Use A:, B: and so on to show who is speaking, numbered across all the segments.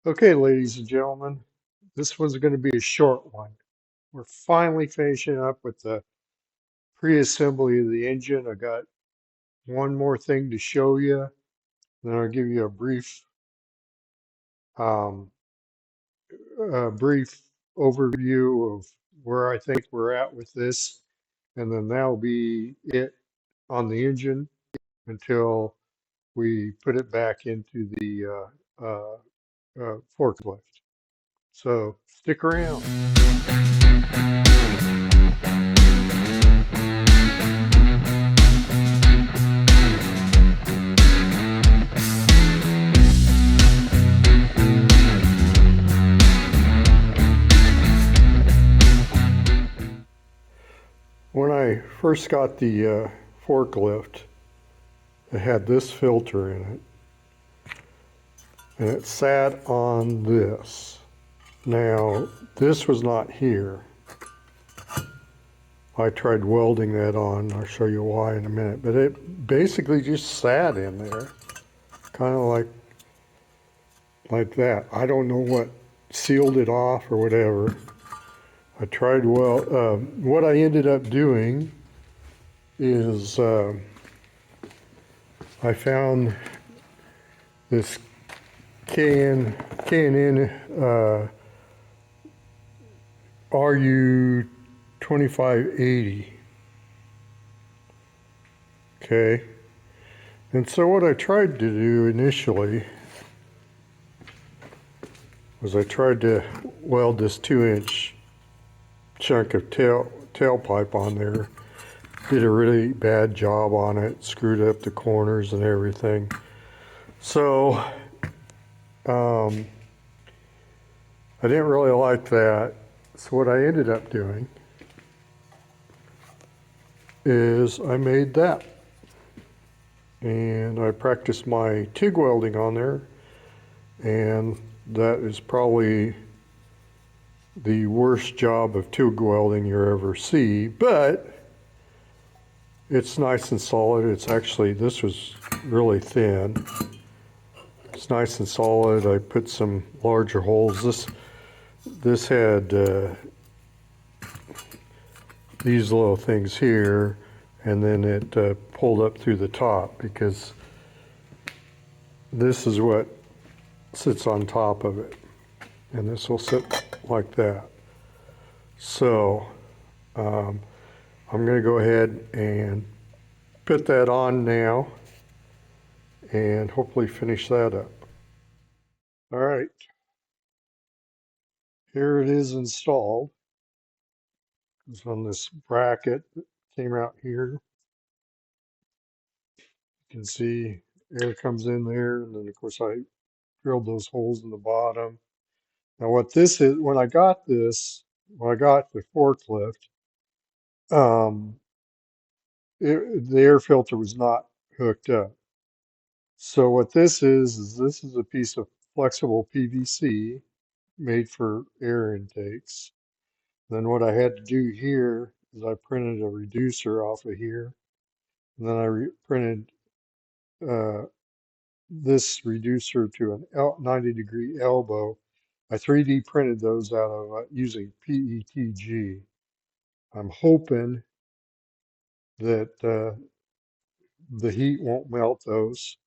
A: Okay, ladies and gentlemen, this one's going to be a short one. We're finally finishing up with the pre-assembly of the engine. I got one more thing to show you, then I'll give you um, a brief overview of where I think we're at with this, and then that'll be it on the engine until we put it back into the forklift. So stick around. When I first got the forklift, it had this filter in it, and it sat on this. Now, this was not here. I tried welding that on. I'll show you why in a minute, but it basically just sat in there, kind of like that. I don't know what sealed it off or whatever. I tried what I ended up doing is I found this K&N RU-2580. Okay, and so what I tried to do initially was I tried to weld this 2-inch chunk of tailpipe on there. Did a really bad job on it, screwed up the corners and everything. So I didn't really like that. So what I ended up doing is I made that. And I practiced my TIG welding on there. And that is probably the worst job of TIG welding you ever see. But it's nice and solid. It's actually, this was really thin. It's nice and solid. I put some larger holes. This had these little things here, and then it pulled up through the top because this is what sits on top of it, and this will sit like that. So I'm going to go ahead and put that on now and hopefully finish that up. All right, here it is installed. It's on this bracket that came out here. You can see air comes in there, and then of course I drilled those holes in the bottom. Now what this is, when I got the forklift, the air filter was not hooked up. So what this is this is a piece of flexible PVC made for air intakes. Then what I had to do here is I printed a reducer off of here, and then I printed this reducer to an 90-degree elbow. I 3D printed those out of using PETG. I'm hoping that the heat won't melt those.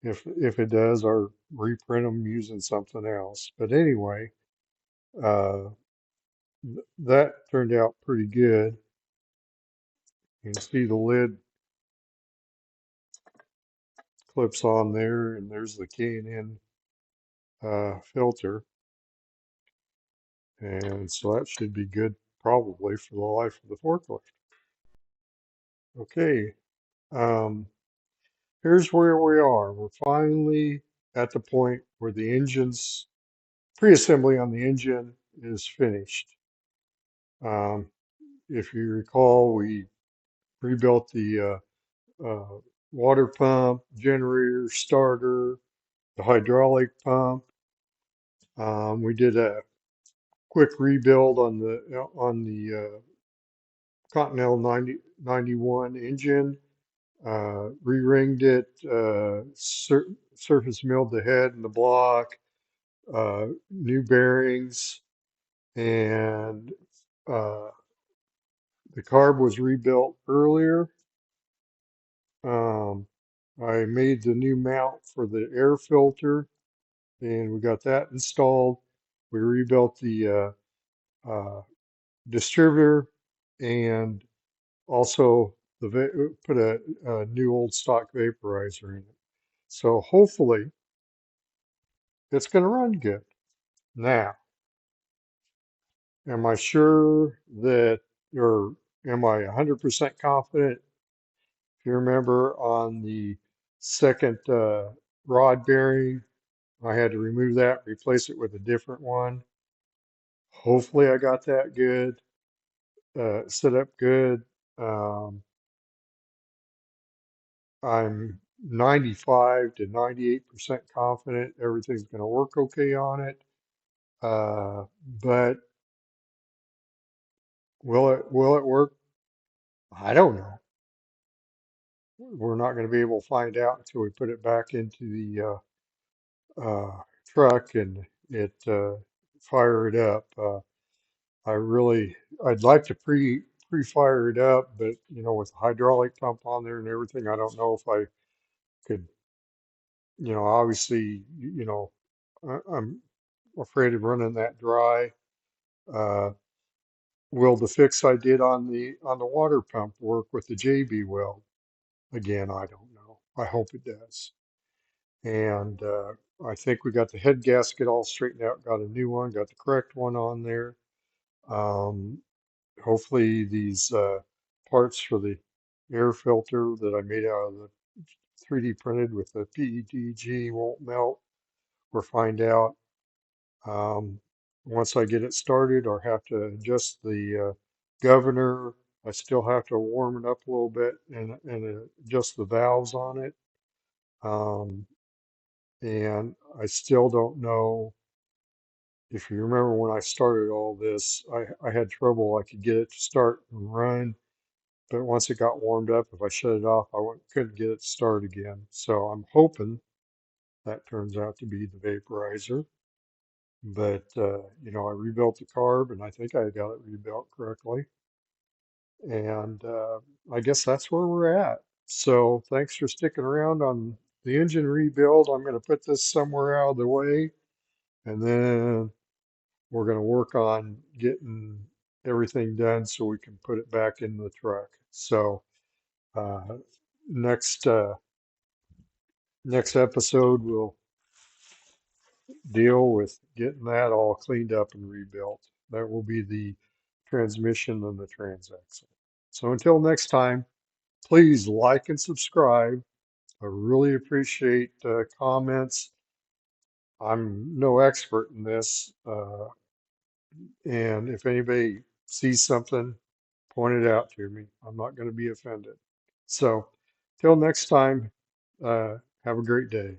A: If it does, I'll reprint them using something else. But anyway, that turned out pretty good. You can see the lid clips on there, and there's the K&N filter. And so that should be good probably for the life of the forklift. Okay, here's where we are. We're finally at the point where the engine's pre-assembly on the engine is finished. If you recall, we rebuilt the water pump, generator, starter, the hydraulic pump. We did a quick rebuild on the Continental 91 engine. Re-ringed it, surface milled the head and the block, new bearings, and uh, the carb was rebuilt earlier. Um, I made the new mount for the air filter, and we got that installed. We rebuilt the distributor, and also put a new old stock vaporizer in it. So hopefully it's going to run good. Now, am I sure that, or am I 100% confident? If you remember on the second rod bearing, I had to remove that, replace it with a different one. Hopefully I got that good, set up good. Um, I'm 95 to 98% confident everything's going to work okay on it. But will it work? I don't know. We're not going to be able to find out until we put it back into the truck and it fire it up. I'd like to pre-fire it up, but with the hydraulic pump on there and everything, I don't know if I could, obviously, I'm afraid of running that dry. Uh, will the fix I did on the water pump work with the JB weld? Again, I don't know. I hope it does. And I think we got the head gasket all straightened out, got a new one, got the correct one on there. Um, Hopefully these parts for the air filter that I made out of the 3D printed with the PETG won't melt. We'll find out. Um, Once I get it started, I'll have to adjust the governor. I still have to warm it up a little bit and adjust the valves on it. Um, and I still don't know. If you remember when I started all this, I had trouble. I could get it to start and run, but once it got warmed up, if I shut it off, couldn't get it to start again. So I'm hoping that turns out to be the vaporizer. But, I rebuilt the carb and I think I got it rebuilt correctly. And I guess that's where we're at. So thanks for sticking around on the engine rebuild. I'm going to put this somewhere out of the way, and then we're going to work on getting everything done so we can put it back in the truck. So uh, next next episode we'll deal with getting that all cleaned up and rebuilt. That will be the transmission and the transaxle. So until next time, please like and subscribe. I really appreciate comments. I'm no expert in this, and if anybody sees something, point it out to me. I'm not going to be offended. So, till next time, have a great day.